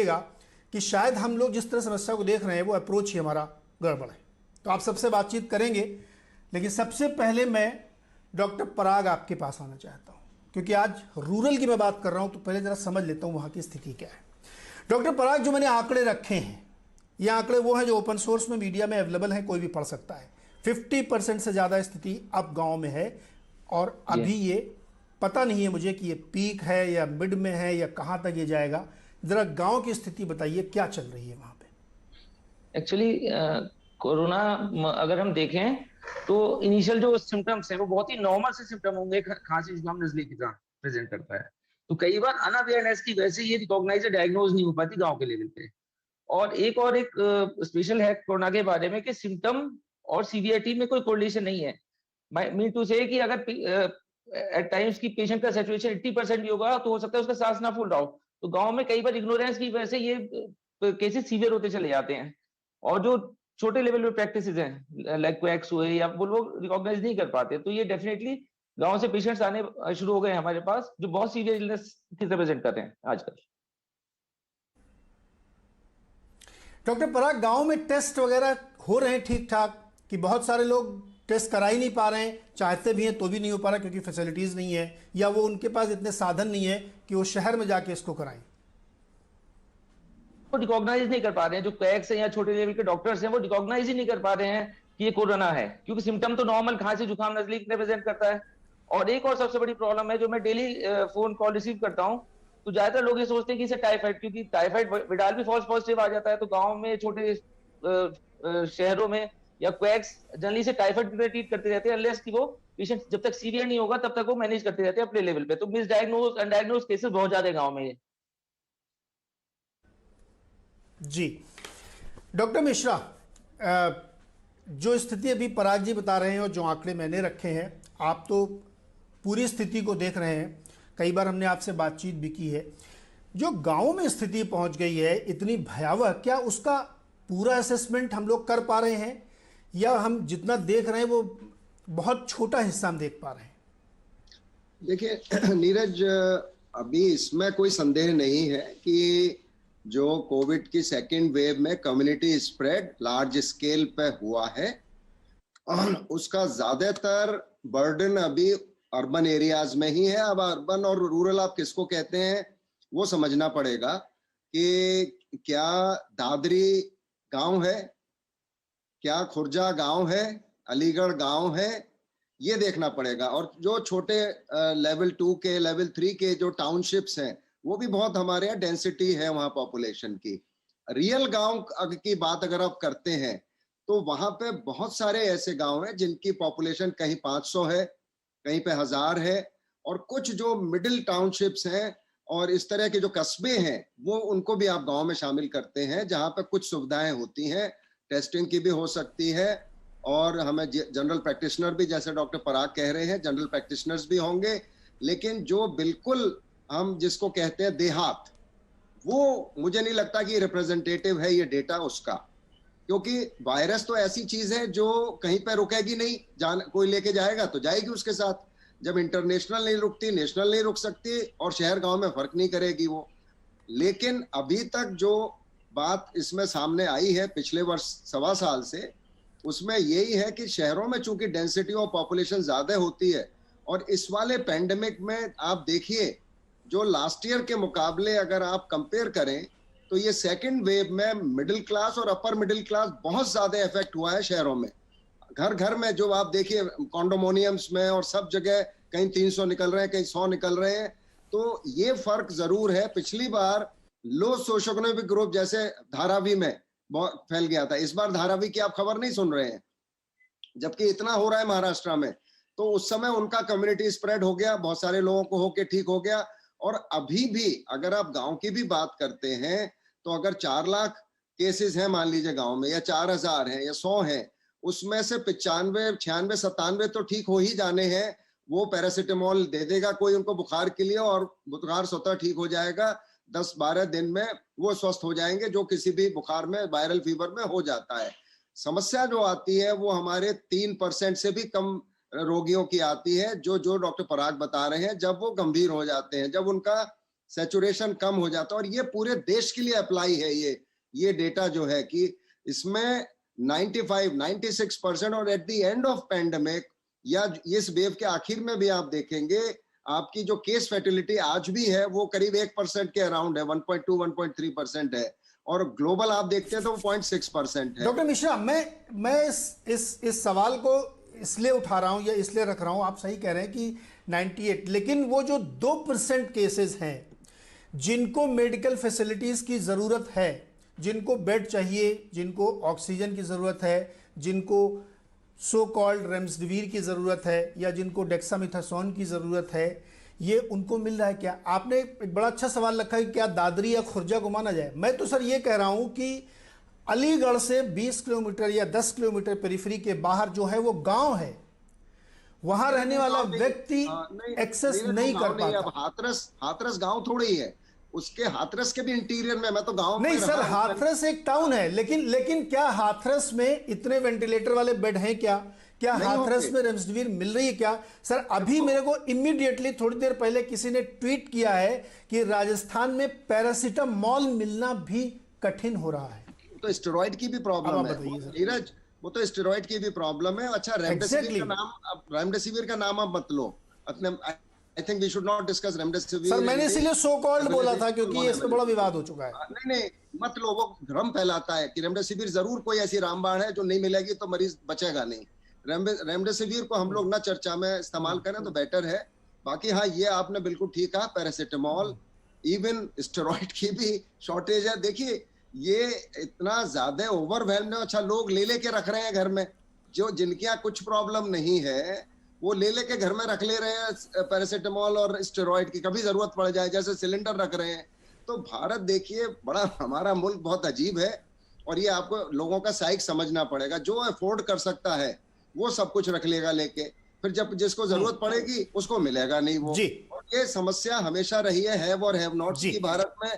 लगेगा कि शायद हम लोग जिस तरह समस्या को देख रहे हैं वो अप्रोच ही हमारा गड़बड़ है। तो आप सबसे बातचीत करेंगे, लेकिन सबसे पहले मैं डॉक्टर पराग आपके पास आना चाहता हूँ, क्योंकि आज रूरल की मैं बात कर रहा हूँ, तो पहले ज़रा समझ लेता हूँ वहाँ की स्थिति क्या है। डॉक्टर पराग, जो मैंने आंकड़े रखे हैं, ये आंकड़े वो हैं जो ओपन सोर्स में मीडिया में अवेलेबल हैं, कोई भी पढ़ सकता है। 50% से ज़्यादा स्थिति अब गाँव में है, और अभी ये पता नहीं है मुझे कि ये पीक है या मिड में है या कहाँ तक ये जाएगा। ज़रा गाँव की स्थिति बताइए, क्या चल रही है वहाँ पे? एक्चुअली कोरोना अगर हम देखें तो इनिशियल जो सिम्टम्स है वो बहुत ही नॉर्मल से सिम्टम होंगे, खांसी जुकाम नजले की तरह प्रेजेंट करता है। तो कई बार अनअवेयरनेस की वजह से ये रिकॉग्नाइज डायग्नोज नहीं हो पाती गांव के लेवल पे। और एक स्पेशल है कोरोना के बारे में कि सिम्टम और सीवियरिटी में कोई कोरिलेशन नहीं है। मीन टू से कि अगर एट टाइम्स की पेशेंट का सैचुरेशन 80% भी होगा तो हो सकता है उसका सांस ना फूल रहा हो। तो गांव में कई बार इग्नोरेंस की वजह से ये केसेस सीवियर होते चले जाते हैं। और जो छोटे लेवल पे प्रैक्टिस हैं लाइक क्वैक्स हुए या वो लोग रिकॉग्नाइज नहीं कर पाते। तो ये डेफिनेटली गांव से पेशेंट्स आने शुरू हो गए हैं हमारे पास, जो बहुत सीवियर इलनेस की रिप्रेजेंट कर रहे हैं आजकल। डॉक्टर पराग, गांव में टेस्ट वगैरह हो रहे हैं ठीक ठाक, कि बहुत सारे लोग टेस्ट करा ही नहीं पा रहे हैं, चाहते भी हैं तो भी नहीं हो पा रहा क्योंकि फैसिलिटीज़ नहीं है, या वो उनके पास इतने साधन नहीं है कि वो शहर में जाके इसको कराएं? वो रिकॉग्नाइज नहीं कर पा रहे हैं, जो क्वैक्स हैं या छोटे लेवल के डॉक्टर्स हैं वो रिकॉग्नाइज ही नहीं कर पा रहे हैं कि ये कोरोना है, क्योंकि सिम्टम तो नॉर्मल खांसी जुकाम नजली रिप्रेजेंट करता है। और एक और सबसे बड़ी प्रॉब्लम है, जो मैं डेली फोन कॉल रिसीव करता हूँ, तो ज्यादातर लोग ये सोचते हैं कि इसे टाइफाइड, क्योंकि टाइफाइड विडाल भी फॉल्स पॉजिटिव आ जाता है। तो गाँव में छोटे शहरों में या क्वैक्स जनरली से टाइफाइड की तरह ट्रीट करते रहते हैं, अनलेस कि वो पेशेंट जब तक सीवियर नहीं होगा तब तक वो मैनेज करते रहते हैं अपने लेवल पे। तो मिसडायग्नोज अनडायग्नोज केसेस बहुत ज्यादा है गाँव में। जी डॉक्टर मिश्रा, जो स्थिति अभी पराग जी बता रहे हैं और जो आंकड़े मैंने रखे हैं, आप तो पूरी स्थिति को देख रहे हैं, कई बार हमने आपसे बातचीत भी की है। जो गाँव में स्थिति पहुंच गई है इतनी भयावह, क्या उसका पूरा असेसमेंट हम लोग कर पा रहे हैं, या हम जितना देख रहे हैं वो बहुत छोटा हिस्सा हम देख पा रहे हैं? देखिए नीरज, अभी इसमें कोई संदेह नहीं है कि जो कोविड की सेकेंड वेव में कम्युनिटी स्प्रेड लार्ज स्केल पे हुआ है, और उसका ज्यादातर बर्डन अभी अर्बन एरियाज में ही है। अब अर्बन और रूरल आप किसको कहते हैं वो समझना पड़ेगा, कि क्या दादरी गांव है, क्या खुर्जा गांव है, अलीगढ़ गांव है, ये देखना पड़ेगा। और जो छोटे लेवल 2 के लेवल 3 के जो टाउनशिप्स हैं, वो भी बहुत हमारे यहाँ डेंसिटी है वहाँ पॉपुलेशन की। रियल गांव की बात अगर आप करते हैं तो वहां पे बहुत सारे ऐसे गांव हैं जिनकी पॉपुलेशन कहीं 500 है, कहीं पे 1000 है, और कुछ जो मिडिल टाउनशिप्स हैं और इस तरह के जो कस्बे हैं वो उनको भी आप गांव में शामिल करते हैं, जहां पे कुछ सुविधाएं होती हैं, टेस्टिंग की भी हो सकती है, और हमें जनरल प्रैक्टिशनर भी, जैसे डॉक्टर पराग कह रहे हैं, जनरल प्रैक्टिशनर्स भी होंगे। लेकिन जो बिल्कुल हम जिसको कहते हैं देहात, वो मुझे नहीं लगता कि रिप्रेजेंटेटिव है ये डेटा उसका, क्योंकि वायरस तो ऐसी चीज है जो कहीं पे रुकेगी नहीं, कोई लेके जाएगा तो जाएगी उसके साथ। जब इंटरनेशनल नहीं रुकती, नेशनल नहीं रुक सकती, और शहर गांव में फर्क नहीं करेगी वो। लेकिन अभी तक जो बात इसमें सामने आई है पिछले वर्ष 1.25 साल से, उसमें यही है कि शहरों में चूंकि डेंसिटी ऑफ पॉपुलेशन ज्यादा होती है, और इस वाले पेंडेमिक में आप देखिए जो लास्ट ईयर के मुकाबले अगर आप कंपेयर करें तो ये सेकंड वेव में मिडिल क्लास और अपर मिडिल क्लास बहुत ज्यादा इफेक्ट हुआ है शहरों में। घर घर में जो आप देखिए कॉन्डोमोनियम्स में और सब जगह कहीं 300 निकल रहे हैं, कहीं 100 निकल रहे हैं। तो ये फर्क जरूर है। पिछली बार लो सोशियोइकोनॉमिक ग्रुप जैसे धारावी में बहुत फैल गया था, इस बार धारावी की आप खबर नहीं सुन रहे हैं, जबकि इतना हो रहा है महाराष्ट्र में। तो उस समय उनका कम्युनिटी स्प्रेड हो गया, बहुत सारे लोगों को होके ठीक हो गया। और अभी भी अगर आप गांव की भी बात करते हैं तो अगर 4 लाख केसेस हैं मान लीजिए गांव में, या 4000 हैं या 100 हैं, उसमें से 95, 96, 97 तो ठीक हो ही जाने हैं। वो पैरासिटामोल दे देगा कोई उनको बुखार के लिए, और बुखार स्वतः ठीक हो जाएगा। 10-12 दिन में वो स्वस्थ हो जाएंगे, जो किसी भी बुखार में, वायरल फीवर में हो जाता है। समस्या जो आती है वो हमारे 3% से भी कम रोगियों की आती है, जो डॉक्टर पराग बता रहे हैं, जब वो गंभीर हो जाते हैं, जब उनका सैचुरेशन कम हो जाता है। और ये पूरे देश के लिए अप्लाई है ये डेटा जो है कि इसमें 95-96% और at the end of pandemic या इस वेव के आखिर में भी आप देखेंगे आपकी जो केस फैटिलिटी आज भी है वो करीब 1% के अराउंड है, 1.2-1.3% है, और ग्लोबल आप देखते हैं तो वो 0.6% है। डॉक्टर मिश्रा, मैं इस सवाल को इसलिए उठा रहा हूं या इसलिए रख रहा हूं, आप सही कह रहे हैं कि 98, लेकिन वो जो 2% केसेस हैं जिनको मेडिकल फैसिलिटीज की जरूरत है, जिनको बेड चाहिए, जिनको ऑक्सीजन की जरूरत है, जिनको सो कॉल्ड रेमडेसिविर की ज़रूरत है या जिनको डेक्सामेथासोन की ज़रूरत है, ये उनको मिल रहा है क्या? आपने एक बड़ा अच्छा सवाल रखा है कि क्या दादरी या खुर्जा को माना जाए। मैं तो सर ये कह रहा हूँ कि अलीगढ़ से 20 किलोमीटर या 10 किलोमीटर पेरिफेरी के बाहर जो है वो गांव है, वहां रहने वाला व्यक्ति एक्सेस नहीं कर पाता। अब हाथरस गांव थोड़ी है, उसके हाथरस के भी इंटीरियर में, मैं तो गांव नहीं सर, हाथरस एक टाउन है, लेकिन क्या हाथरस में इतने वेंटिलेटर वाले बेड हैं क्या हाथरस में रेमडेसिविर मिल रही है क्या? सर अभी मेरे को इमीडिएटली थोड़ी देर पहले किसी ने ट्वीट किया है कि राजस्थान में पैरासीटामोल मिलना भी कठिन हो रहा है। तो स्टेरॉइड की भी प्रॉब्लम है नीरज, वो तो स्टेरॉइड की भी प्रॉब्लम है। अच्छा, रेमडेसिविर का नाम अब मत लो अपने, I think we should not discuss remdesivir। Sir मैंने इसीलिए सो कॉल्ड बोला था क्योंकि इस पे बड़ा विवाद हो चुका है। नहीं मत लो, वो भ्रम फैलाता है कि रेमडेसिविर जरूर कोई ऐसी रामबाण है जो नहीं मिलेगी तो मरीज बचेगा नहीं। रेमडेसिविर को हम लोग ना चर्चा में इस्तेमाल करें तो बेटर है। बाकी हाँ, ये आपने बिल्कुल ठीक कहा, पैरासिटामोल, इवन स्टेरॉइड की भी शॉर्टेज है। देखिए ये इतना ज्यादा ओवरवेल्म है। अच्छा, लोग ले लेके रख रहे हैं घर में, जो जिनके यहाँ कुछ प्रॉब्लम नहीं है वो ले लेके घर में रख ले रहे हैं पैरासिटामोल और स्टेरॉइड की, कभी जरूरत पड़ जाए जैसे सिलेंडर रख रहे हैं। तो भारत देखिए, बड़ा हमारा मुल्क बहुत अजीब है और ये आपको लोगों का साइक समझना पड़ेगा। जो अफोर्ड कर सकता है वो सब कुछ रख लेगा लेके, फिर जब जिसको जरूरत पड़ेगी उसको मिलेगा नहीं वो। और ये समस्या हमेशा रही है हैव और हैव नॉट्स की भारत में।